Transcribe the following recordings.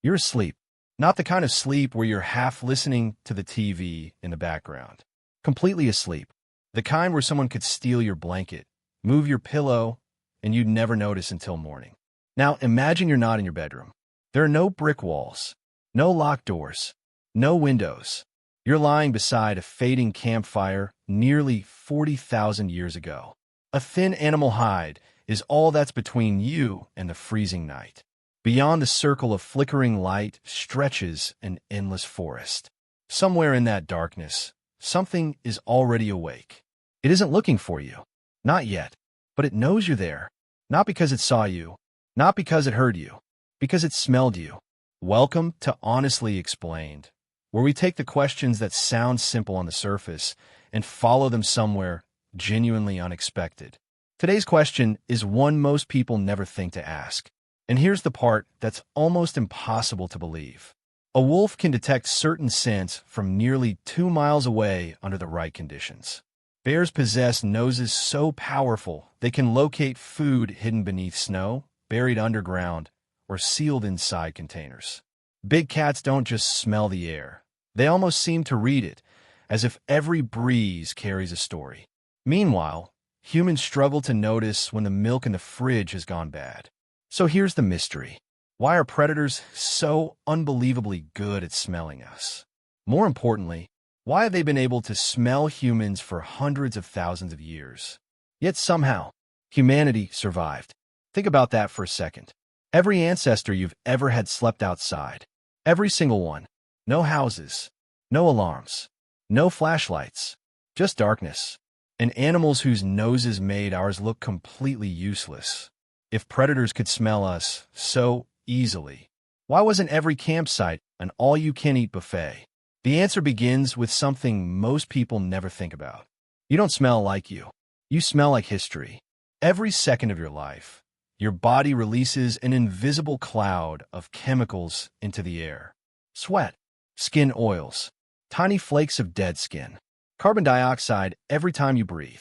You're asleep. Not the kind of sleep where you're half listening to the TV in the background. Completely asleep. The kind where someone could steal your blanket, move your pillow, and you'd never notice until morning. Now, imagine you're not in your bedroom. There are no brick walls, no locked doors, no windows. You're lying beside a fading campfire nearly 40,000 years ago. A thin animal hide is all that's between you and the freezing night. Beyond the circle of flickering light stretches an endless forest. Somewhere in that darkness, something is already awake. It isn't looking for you. Not yet. But it knows you're there. Not because it saw you. Not because it heard you. Because it smelled you. Welcome to Honestly Explained, where we take the questions that sound simple on the surface and follow them somewhere genuinely unexpected. Today's question is one most people never think to ask. And here's the part that's almost impossible to believe. A wolf can detect certain scents from nearly 2 miles away under the right conditions. Bears possess noses so powerful they can locate food hidden beneath snow, buried underground, or sealed inside containers. Big cats don't just smell the air. They almost seem to read it, as if every breeze carries a story. Meanwhile, humans struggle to notice when the milk in the fridge has gone bad. So here's the mystery. Why are predators so unbelievably good at smelling us? More importantly, why have they been able to smell humans for hundreds of thousands of years? Yet somehow, humanity survived. Think about that for a second. Every ancestor you've ever had slept outside. Every single one. No houses. No alarms. No flashlights. Just darkness. And animals whose noses made ours look completely useless. If predators could smell us so easily, why wasn't every campsite an all-you-can-eat buffet? The answer begins with something most people never think about. You don't smell like you. You smell like history. Every second of your life, your body releases an invisible cloud of chemicals into the air. Sweat, skin oils, tiny flakes of dead skin, carbon dioxide every time you breathe.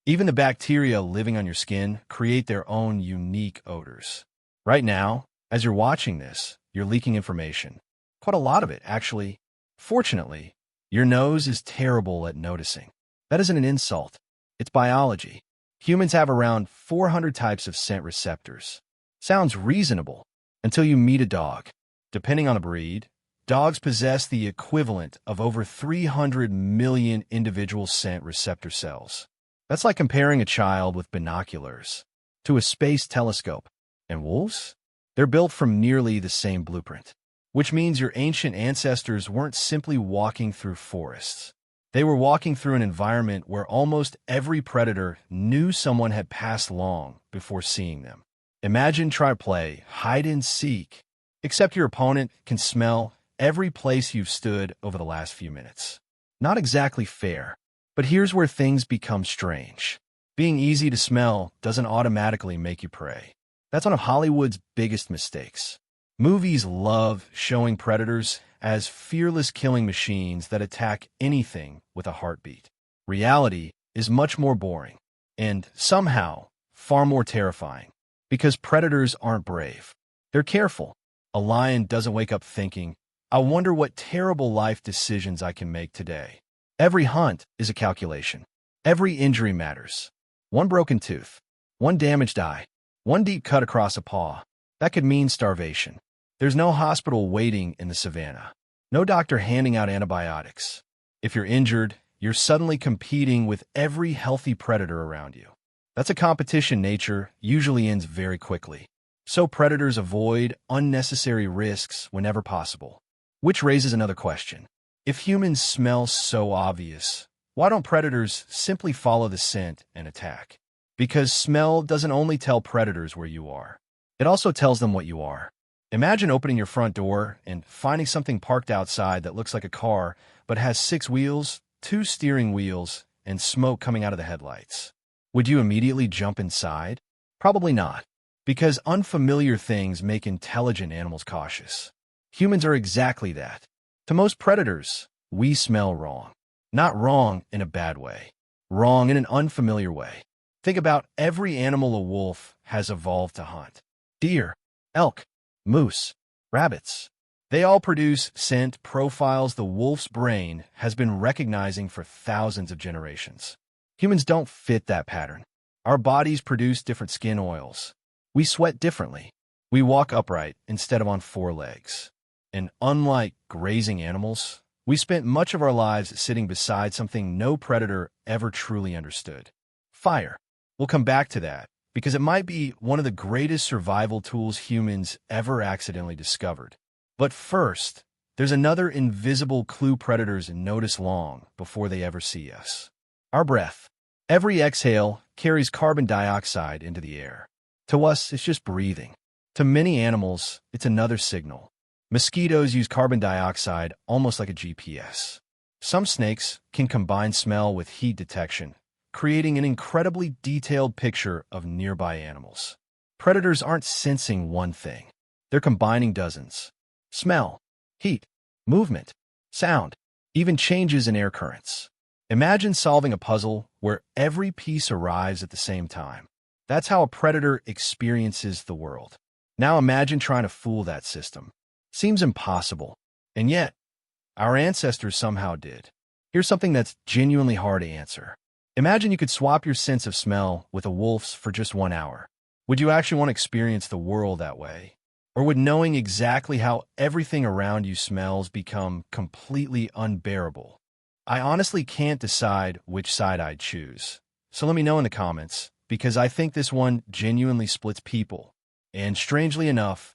Even the bacteria living on your skin create their own unique odors. Right now, as you're watching this, you're leaking information. Quite a lot of it, actually. Fortunately, your nose is terrible at noticing. That isn't an insult. It's biology. Humans have around 400 types of scent receptors. Sounds reasonable until you meet a dog. Depending on the breed, dogs possess the equivalent of over 300 million individual scent receptor cells. That's like comparing a child with binoculars to a space telescope. And wolves? They're built from nearly the same blueprint, which means your ancient ancestors weren't simply walking through forests. They were walking through an environment where almost every predator knew someone had passed long before seeing them. Imagine try to play hide and seek, except your opponent can smell every place you've stood over the last few minutes. Not exactly fair. But here's where things become strange. Being easy to smell doesn't automatically make you prey. That's one of Hollywood's biggest mistakes. Movies love showing predators as fearless killing machines that attack anything with a heartbeat. Reality is much more boring, and somehow far more terrifying, because predators aren't brave. They're careful. A lion doesn't wake up thinking, I wonder what terrible life decisions I can make today. Every hunt is a calculation. Every injury matters. One broken tooth, one damaged eye, one deep cut across a paw. That could mean starvation. There's no hospital waiting in the savannah. No doctor handing out antibiotics. If you're injured, you're suddenly competing with every healthy predator around you. That's a competition nature usually ends very quickly. So predators avoid unnecessary risks whenever possible. Which raises another question. If humans smell so obvious, why don't predators simply follow the scent and attack? Because smell doesn't only tell predators where you are. It also tells them what you are. Imagine opening your front door and finding something parked outside that looks like a car, but has 6 wheels, 2 steering wheels, and smoke coming out of the headlights. Would you immediately jump inside? Probably not, because unfamiliar things make intelligent animals cautious. Humans are exactly that. To most predators, we smell wrong. Not wrong in a bad way. Wrong in an unfamiliar way. Think about every animal a wolf has evolved to hunt. Deer, elk, moose, rabbits. They all produce scent profiles the wolf's brain has been recognizing for thousands of generations. Humans don't fit that pattern. Our bodies produce different skin oils. We sweat differently. We walk upright instead of on four legs. And unlike grazing animals, we spent much of our lives sitting beside something no predator ever truly understood. Fire. We'll come back to that, because it might be one of the greatest survival tools humans ever accidentally discovered. But first, there's another invisible clue predators notice long before they ever see us. Our breath. Every exhale carries carbon dioxide into the air. To us, it's just breathing. To many animals, it's another signal. Mosquitoes use carbon dioxide almost like a GPS. Some snakes can combine smell with heat detection, creating an incredibly detailed picture of nearby animals. Predators aren't sensing one thing. They're combining dozens. Smell, heat, movement, sound, even changes in air currents. Imagine solving a puzzle where every piece arrives at the same time. That's how a predator experiences the world. Now imagine trying to fool that system. Seems impossible. And yet, our ancestors somehow did. Here's something that's genuinely hard to answer. Imagine you could swap your sense of smell with a wolf's for just 1 hour. Would you actually want to experience the world that way? Or would knowing exactly how everything around you smells become completely unbearable? I honestly can't decide which side I'd choose. So let me know in the comments, because I think this one genuinely splits people. And strangely enough,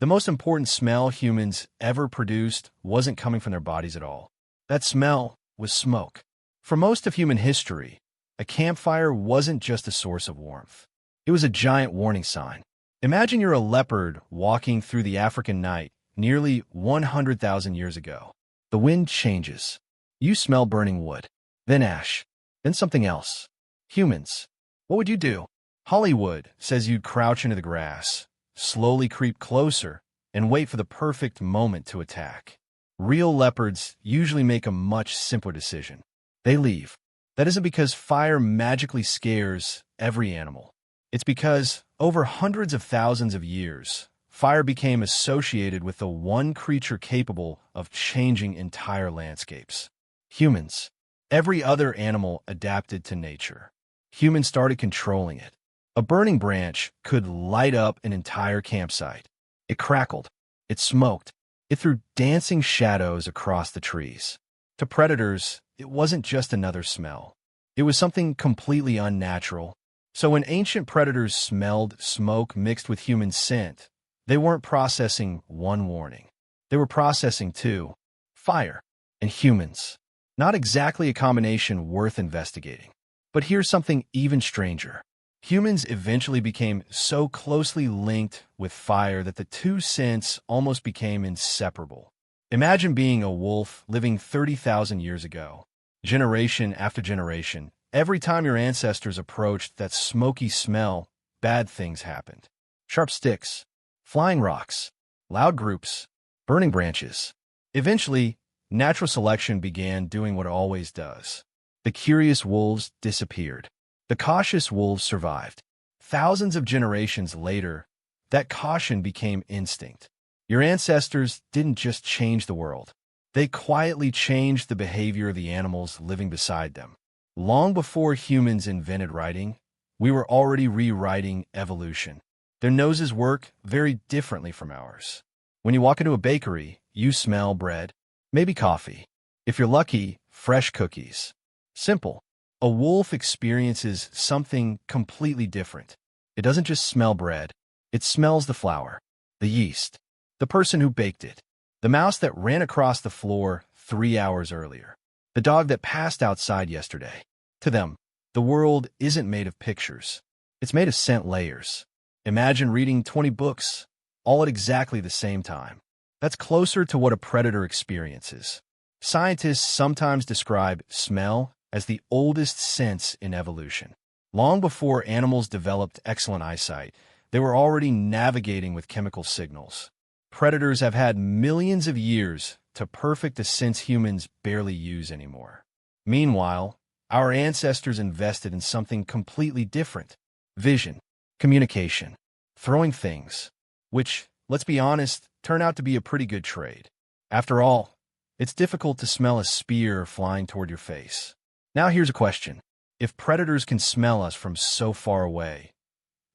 the most important smell humans ever produced wasn't coming from their bodies at all. That smell was smoke. For most of human history, a campfire wasn't just a source of warmth. It was a giant warning sign. Imagine you're a leopard walking through the African night nearly 100,000 years ago. The wind changes. You smell burning wood, then ash, then something else. Humans. What would you do? Hollywood says you'd crouch into the grass, slowly creep closer, and wait for the perfect moment to attack. Real leopards usually make a much simpler decision. They leave. That isn't because fire magically scares every animal. It's because, over hundreds of thousands of years, fire became associated with the one creature capable of changing entire landscapes. Humans. Every other animal adapted to nature. Humans started controlling it. A burning branch could light up an entire campsite. It crackled. It smoked. It threw dancing shadows across the trees. To predators, it wasn't just another smell. It was something completely unnatural. So when ancient predators smelled smoke mixed with human scent, they weren't processing one warning. They were processing two: fire and humans. Not exactly a combination worth investigating. But here's something even stranger. Humans eventually became so closely linked with fire that the two scents almost became inseparable. Imagine being a wolf living 30,000 years ago. Generation after generation, every time your ancestors approached that smoky smell, bad things happened. Sharp sticks, flying rocks, loud groups, burning branches. Eventually, natural selection began doing what it always does. The curious wolves disappeared. The cautious wolves survived. Thousands of generations later, that caution became instinct. Your ancestors didn't just change the world. They quietly changed the behavior of the animals living beside them. Long before humans invented writing, we were already rewriting evolution. Their noses work very differently from ours. When you walk into a bakery, you smell bread, maybe coffee. If you're lucky, fresh cookies. Simple. A wolf experiences something completely different. It doesn't just smell bread. It smells the flour, the yeast, the person who baked it, the mouse that ran across the floor 3 hours earlier, the dog that passed outside yesterday. To them, the world isn't made of pictures. It's made of scent layers. Imagine reading 20 books, all at exactly the same time. That's closer to what a predator experiences. Scientists sometimes describe smell as the oldest sense in evolution. Long before animals developed excellent eyesight, they were already navigating with chemical signals. Predators have had millions of years to perfect a sense humans barely use anymore. Meanwhile, our ancestors invested in something completely different: vision, communication, throwing things, which, let's be honest, turn out to be a pretty good trade. After all, it's difficult to smell a spear flying toward your face. Now here's a question. If predators can smell us from so far away,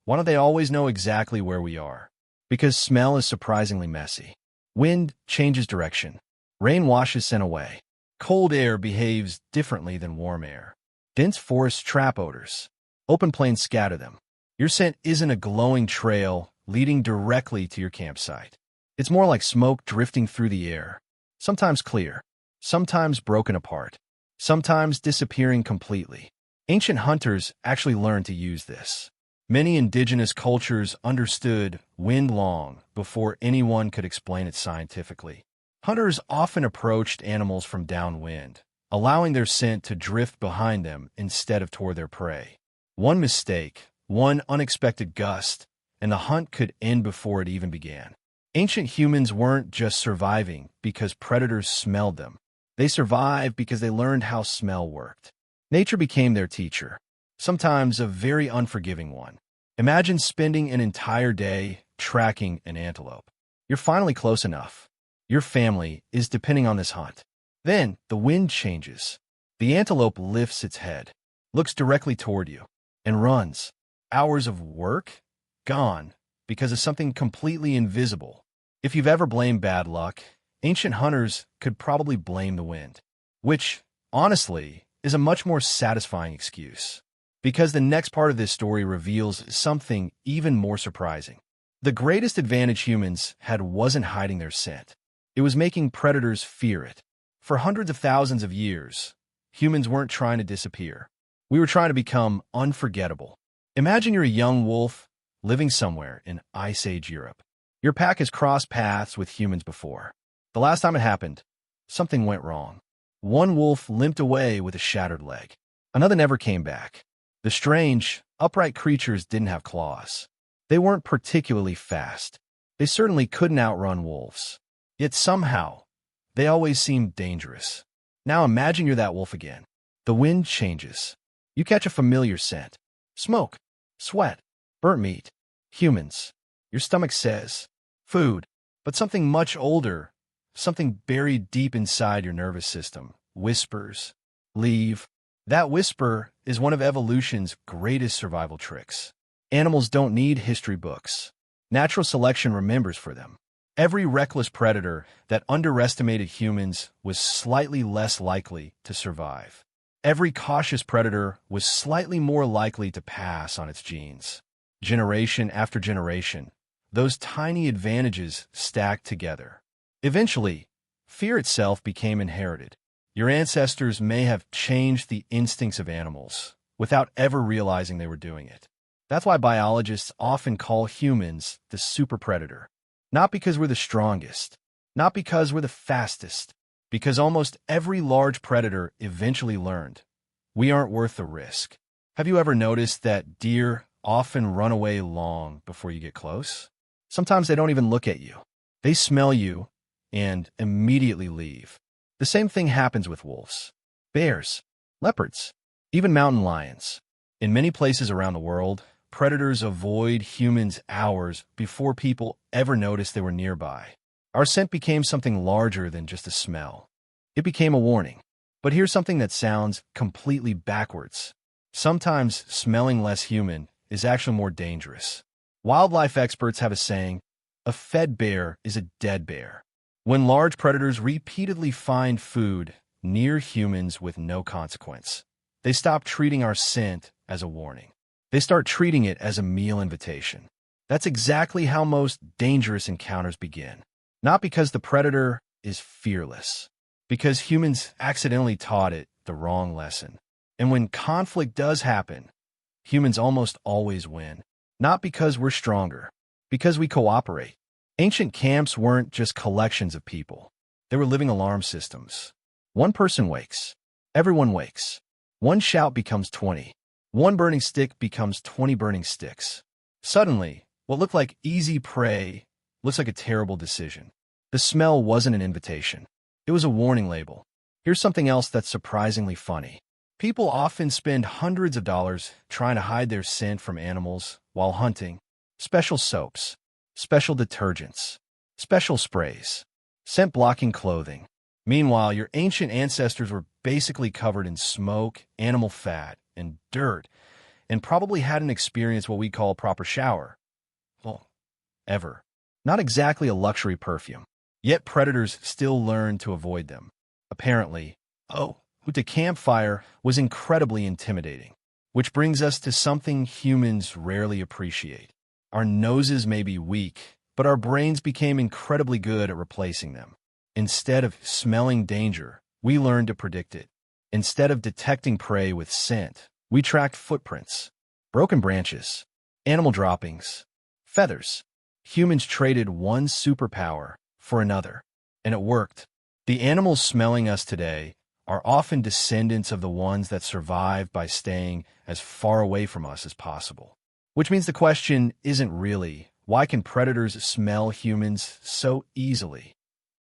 why don't they always know exactly where we are? Because smell is surprisingly messy. Wind changes direction. Rain washes scent away. Cold air behaves differently than warm air. Dense forests trap odors. Open plains scatter them. Your scent isn't a glowing trail leading directly to your campsite. It's more like smoke drifting through the air, sometimes clear, sometimes broken apart, sometimes disappearing completely. Ancient hunters actually learned to use this. Many indigenous cultures understood wind long before anyone could explain it scientifically. Hunters often approached animals from downwind, allowing their scent to drift behind them instead of toward their prey. One mistake, one unexpected gust, and the hunt could end before it even began. Ancient humans weren't just surviving because predators smelled them. They survived because they learned how smell worked. Nature became their teacher, sometimes a very unforgiving one. Imagine spending an entire day tracking an antelope. You're finally close enough. Your family is depending on this hunt. Then the wind changes. The antelope lifts its head, looks directly toward you, and runs. Hours of work? Gone, because of something completely invisible. If you've ever blamed bad luck, ancient hunters could probably blame the wind, which, honestly, is a much more satisfying excuse. Because the next part of this story reveals something even more surprising. The greatest advantage humans had wasn't hiding their scent. It was making predators fear it. For hundreds of thousands of years, humans weren't trying to disappear. We were trying to become unforgettable. Imagine you're a young wolf living somewhere in Ice Age Europe. Your pack has crossed paths with humans before. The last time it happened, something went wrong. One wolf limped away with a shattered leg. Another never came back. The strange, upright creatures didn't have claws. They weren't particularly fast. They certainly couldn't outrun wolves. Yet somehow, they always seemed dangerous. Now imagine you're that wolf again. The wind changes. You catch a familiar scent. Smoke, sweat, burnt meat, humans. Your stomach says, food. But something much older, something buried deep inside your nervous system, whispers, leave. That whisper is one of evolution's greatest survival tricks. Animals don't need history books. Natural selection remembers for them. Every reckless predator that underestimated humans was slightly less likely to survive. Every cautious predator was slightly more likely to pass on its genes. Generation after generation, those tiny advantages stacked together. Eventually, fear itself became inherited. Your ancestors may have changed the instincts of animals without ever realizing they were doing it. That's why biologists often call humans the super predator. Not because we're the strongest, not because we're the fastest, because almost every large predator eventually learned, we aren't worth the risk. Have you ever noticed that deer often run away long before you get close? Sometimes they don't even look at you. They smell you and immediately leave. The same thing happens with wolves, bears, leopards, even mountain lions. In many places around the world, predators avoid humans hours before people ever notice they were nearby. Our scent became something larger than just a smell. It became a warning. But here's something that sounds completely backwards. Sometimes smelling less human is actually more dangerous. Wildlife experts have a saying, a fed bear is a dead bear. When large predators repeatedly find food near humans with no consequence, they stop treating our scent as a warning. They start treating it as a meal invitation. That's exactly how most dangerous encounters begin. Not because the predator is fearless, because humans accidentally taught it the wrong lesson. And when conflict does happen, humans almost always win. Not because we're stronger, because we cooperate. Ancient camps weren't just collections of people. They were living alarm systems. One person wakes. Everyone wakes. One shout becomes 20. One burning stick becomes 20 burning sticks. Suddenly, what looked like easy prey looks like a terrible decision. The smell wasn't an invitation. It was a warning label. Here's something else that's surprisingly funny. People often spend hundreds of dollars trying to hide their scent from animals while hunting. Special soaps, special detergents, special sprays, scent-blocking clothing. Meanwhile, your ancient ancestors were basically covered in smoke, animal fat, and dirt, and probably hadn't experienced what we call a proper shower. Well, ever. Not exactly a luxury perfume. Yet predators still learned to avoid them. Apparently, the campfire was incredibly intimidating. Which brings us to something humans rarely appreciate. Our noses may be weak, but our brains became incredibly good at replacing them. Instead of smelling danger, we learned to predict it. Instead of detecting prey with scent, we tracked footprints, broken branches, animal droppings, feathers. Humans traded one superpower for another, and it worked. The animals smelling us today are often descendants of the ones that survived by staying as far away from us as possible. Which means the question isn't really, why can predators smell humans so easily?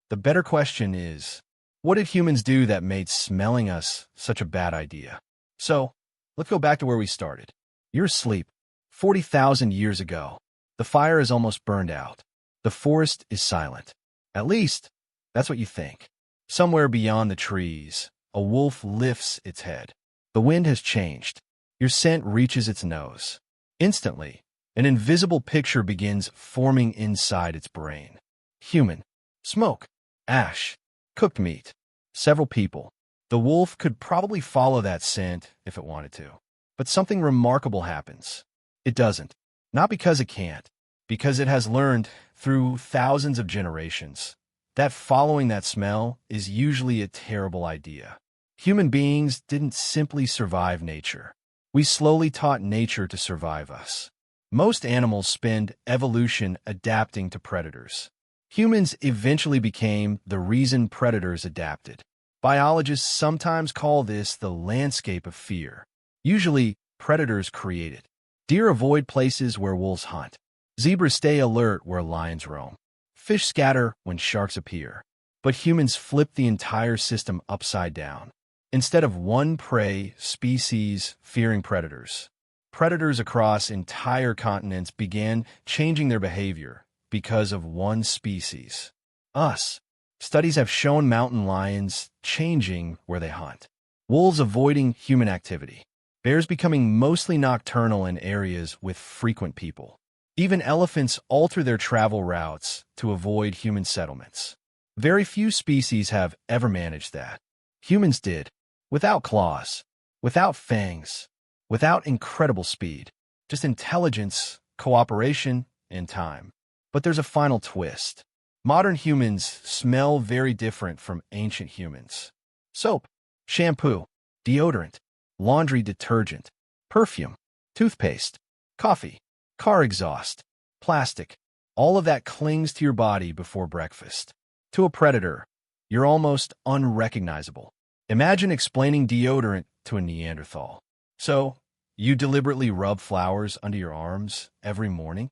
The better question is, what did humans do that made smelling us such a bad idea? So, let's go back to where we started. You're asleep. 40,000 years ago. The fire is almost burned out. The forest is silent. At least, that's what you think. Somewhere beyond the trees, a wolf lifts its head. The wind has changed. Your scent reaches its nose. Instantly, an invisible picture begins forming inside its brain. Human. Smoke. Ash. Cooked meat. Several people. The wolf could probably follow that scent if it wanted to. But something remarkable happens. It doesn't. Not because it can't. Because it has learned, through thousands of generations, that following that smell is usually a terrible idea. Human beings didn't simply survive nature. We slowly taught nature to survive us. Most animals spend evolution adapting to predators. Humans eventually became the reason predators adapted. Biologists sometimes call this the landscape of fear. Usually, predators create it. Deer avoid places where wolves hunt. Zebras stay alert where lions roam. Fish scatter when sharks appear. But humans flip the entire system upside down. Instead of one prey species fearing predators, predators across entire continents began changing their behavior because of one species. Us. Studies have shown mountain lions changing where they hunt. Wolves avoiding human activity. Bears becoming mostly nocturnal in areas with frequent people. Even elephants alter their travel routes to avoid human settlements. Very few species have ever managed that. Humans did. Without claws, without fangs, without incredible speed. Just intelligence, cooperation, and time. But there's a final twist. Modern humans smell very different from ancient humans. Soap, shampoo, deodorant, laundry detergent, perfume, toothpaste, coffee, car exhaust, plastic, all of that clings to your body before breakfast. To a predator, you're almost unrecognizable. Imagine explaining deodorant to a Neanderthal. So, you deliberately rub flowers under your arms every morning?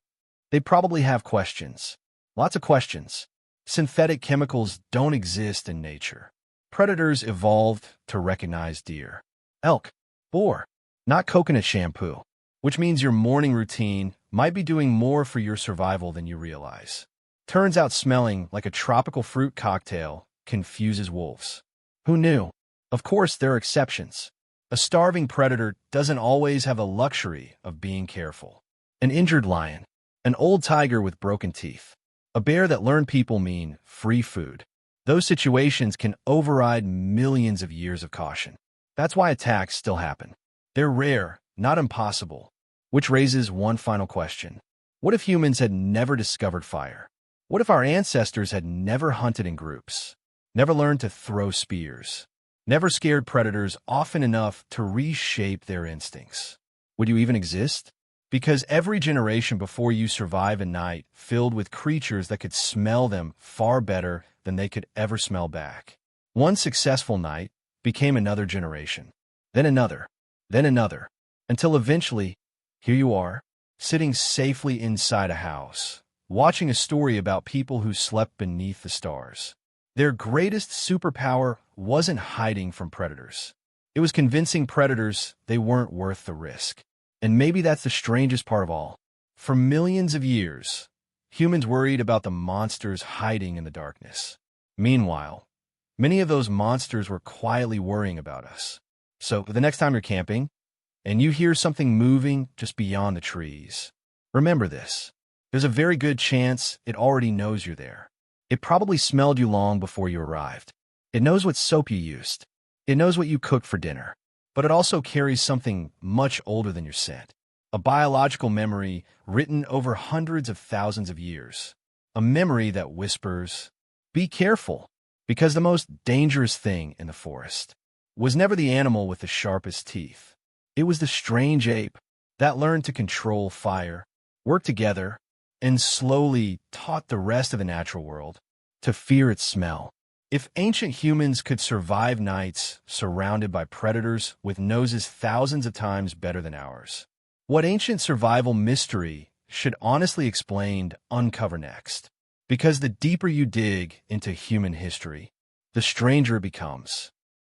They'd probably have questions. Lots of questions. Synthetic chemicals don't exist in nature. Predators evolved to recognize deer, elk, boar, not coconut shampoo. Which means your morning routine might be doing more for your survival than you realize. Turns out smelling like a tropical fruit cocktail confuses wolves. Who knew? Of course, there are exceptions. A starving predator doesn't always have the luxury of being careful. An injured lion, an old tiger with broken teeth, a bear that learned people mean free food. Those situations can override millions of years of caution. That's why attacks still happen. They're rare, not impossible. Which raises one final question. What if humans had never discovered fire? What if our ancestors had never hunted in groups, never learned to throw spears, never scared predators often enough to reshape their instincts? Would you even exist? Because every generation before you survive a night filled with creatures that could smell them far better than they could ever smell back. One successful night became another generation, then another, until eventually, here you are, sitting safely inside a house, watching a story about people who slept beneath the stars. Their greatest superpower wasn't hiding from predators. It was convincing predators they weren't worth the risk. And maybe that's the strangest part of all. For millions of years, Humans worried about the monsters hiding in the darkness. Meanwhile, many of those monsters were quietly worrying about us. So the next time you're camping and you hear something moving just beyond the trees, remember this. There's a very good chance it already knows you're there. It probably smelled you long before you arrived. It knows what soap you used. It knows what you cooked for dinner. But it also carries something much older than your scent. A biological memory written over hundreds of thousands of years. A memory that whispers, "Be careful," because the most dangerous thing in the forest was never the animal with the sharpest teeth. It was the strange ape that learned to control fire, work together, and slowly taught the rest of the natural world to fear its smell. If ancient humans could survive nights surrounded by predators with noses thousands of times better than ours, what ancient survival mystery should honestly explained uncover next? Because the deeper you dig into human history, the stranger it becomes.